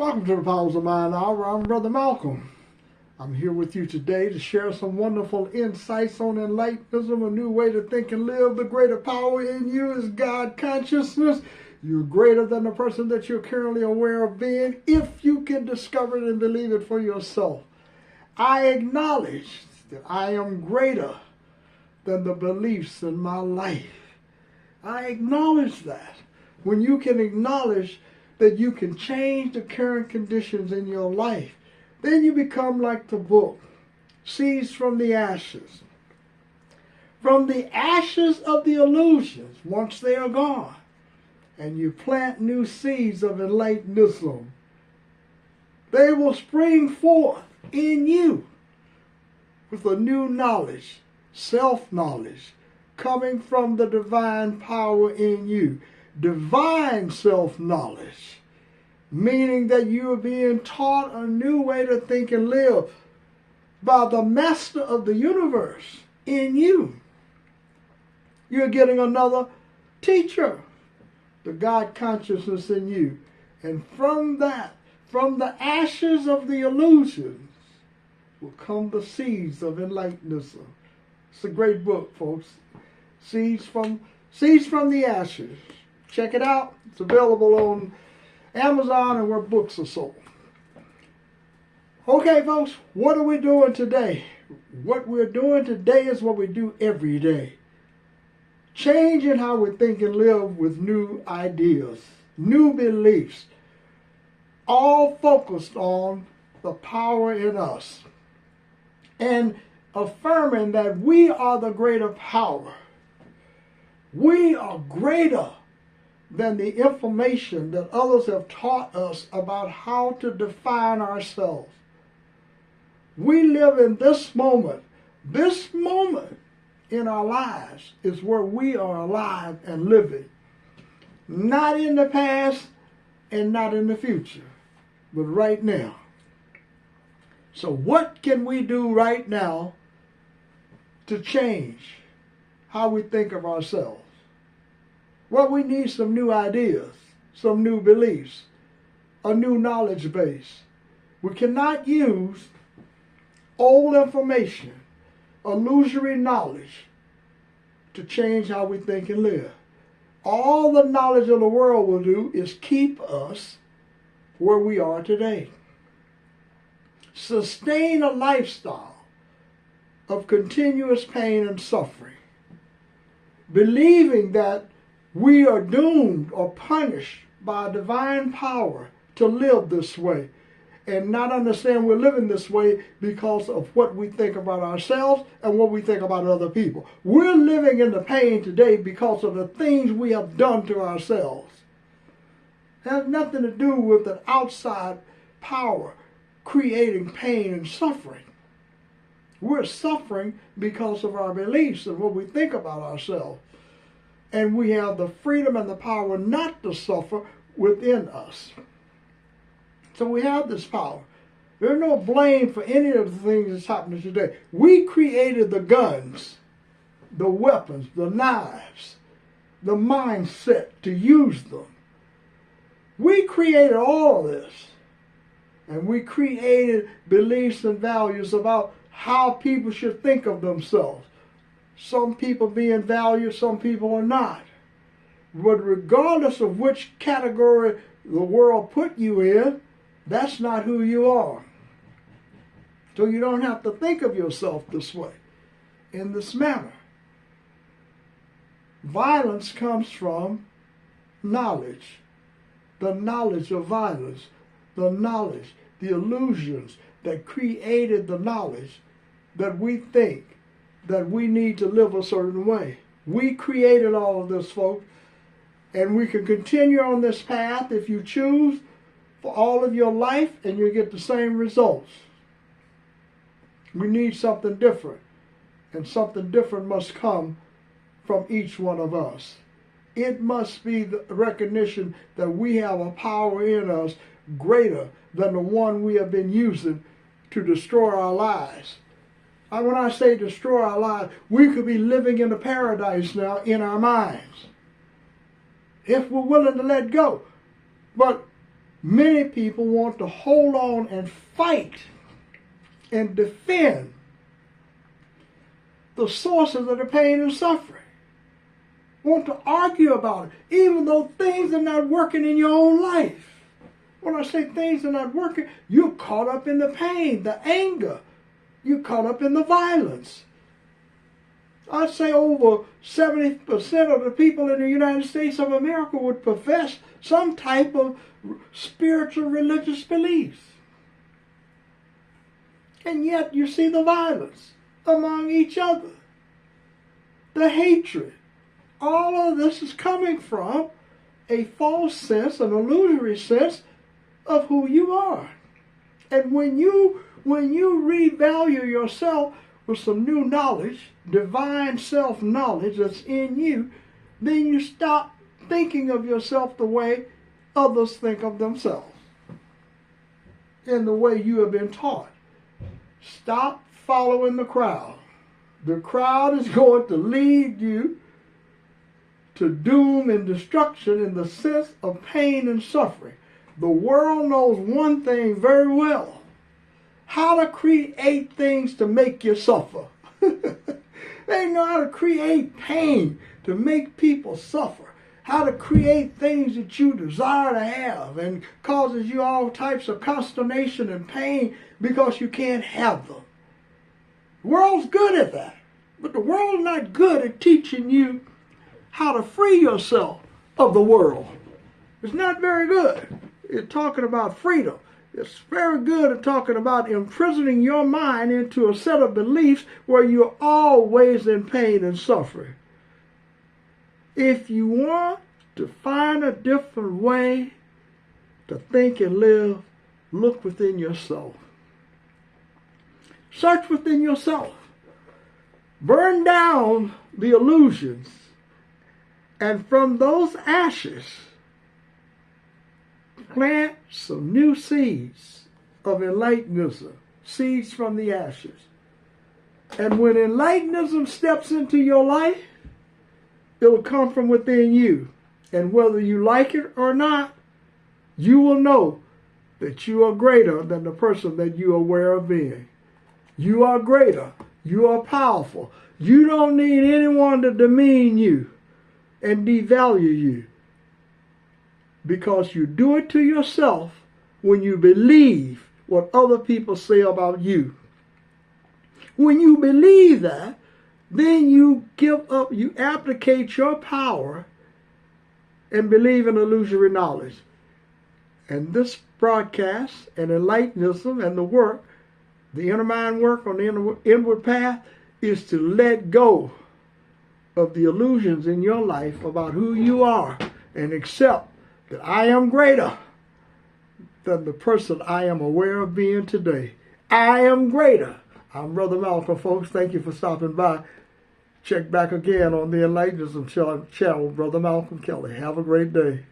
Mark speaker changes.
Speaker 1: Welcome to the Powers of Mind Hour. I'm Brother Malcolm. I'm here with you today to share some wonderful insights on enlightenism, a new way to think and live. The greater power in you is God consciousness. You're greater than the person that you're currently aware of being if you can discover it and believe it for yourself. I acknowledge that I am greater than the beliefs in my life. I acknowledge that. When you can acknowledge that you can change the current conditions in your life, then you become like the book, Seeds from the Ashes. From the ashes of the illusions, once they are gone, and you plant new seeds of enlightenism, they will spring forth in you with a new knowledge, self-knowledge, coming from the divine power in you. Divine self-knowledge, meaning that you are being taught a new way to think and live by the master of the universe in you. You're getting another teacher, the God consciousness in you. And from that, from the ashes of the illusions, will come the seeds of enlightenism. It's a great book, folks. Seeds from the Ashes. Check it out. It's available on Amazon and where books are sold. Okay, folks, what are we doing today? What we're doing today is what we do every day. Changing how we think and live with new ideas, new beliefs, all focused on the power in us and affirming that we are the greater power. We are greater than the information that others have taught us about how to define ourselves. We live in this moment. This moment in our lives is where we are alive and living. Not in the past and not in the future, but right now. So what can we do right now to change how we think of ourselves? Well, we need some new ideas, some new beliefs, a new knowledge base. We cannot use old information, illusory knowledge, to change how we think and live. All the knowledge of the world will do is keep us where we are today. Sustain a lifestyle of continuous pain and suffering, believing that we are doomed or punished by divine power to live this way and not understand we're living this way because of what we think about ourselves and what we think about other people. We're living in the pain today because of the things we have done to ourselves. It has nothing to do with an outside power creating pain and suffering. We're suffering because of our beliefs and what we think about ourselves. And we have the freedom and the power not to suffer within us. So we have this power. There's no blame for any of the things that's happening today. We created the guns, the weapons, the knives, the mindset to use them. We created all of this. And we created beliefs and values about how people should think of themselves. Some people being valued, some people are not. But regardless of which category the world put you in, that's not who you are. So you don't have to think of yourself this way, in this manner. Violence comes from knowledge. The knowledge of violence, the knowledge, the illusions that created the knowledge that we think that we need to live a certain way. We created all of this, folks, and we can continue on this path if you choose for all of your life and you get the same results. We need something different, and something different must come from each one of us. It must be the recognition that we have a power in us greater than the one we have been using to destroy our lives. When I say destroy our lives, we could be living in a paradise now in our minds if we're willing to let go. But Many people want to hold on and fight and defend the sources of the pain and suffering. Want to argue about it, even though things are not working in your own life. When I say things are not working, you're caught up in the pain, the anger. You're caught up in the violence. I'd say over 70% of the people in the United States of America would profess some type of spiritual religious beliefs. And yet you see the violence among each other, the hatred. All of this is coming from a false sense, an illusory sense of who you are. And when you revalue yourself with some new knowledge, divine self-knowledge that's in you, then you stop thinking of yourself the way others think of themselves, in the way you have been taught. Stop following the crowd. The crowd is going to lead you to doom and destruction in the sense of pain and suffering. The world knows one thing very well: how to create things to make you suffer. They know how to create pain to make people suffer. How to create things that you desire to have and causes you all types of consternation and pain because you can't have them. The world's good at that. But the world's not good at teaching you how to free yourself of the world. It's not very good at talking about freedom. It's very good at talking about imprisoning your mind into a set of beliefs where you're always in pain and suffering. If you want to find a different way to think and live, look within yourself. Search within yourself. Burn down the illusions, and from those ashes, plant some new seeds of enlightenism, seeds from the ashes. And when enlightenism steps into your life, it'll come from within you. And whether you like it or not, you will know that you are greater than the person that you are aware of being. You are greater. You are powerful. You don't need anyone to demean you and devalue you, because you do it to yourself when you believe what other people say about you. When you believe that, then you give up, you abdicate your power and believe in illusory knowledge. And this broadcast and Enlightenism and the work, the inner mind work on the inward path, is to let go of the illusions in your life about who you are and accept that I am greater than the person I am aware of being today. I am greater. I'm Brother Malcolm, folks. Thank you for stopping by. Check back again on the Enlightenism channel, Brother Malcolm Kelly. Have a great day.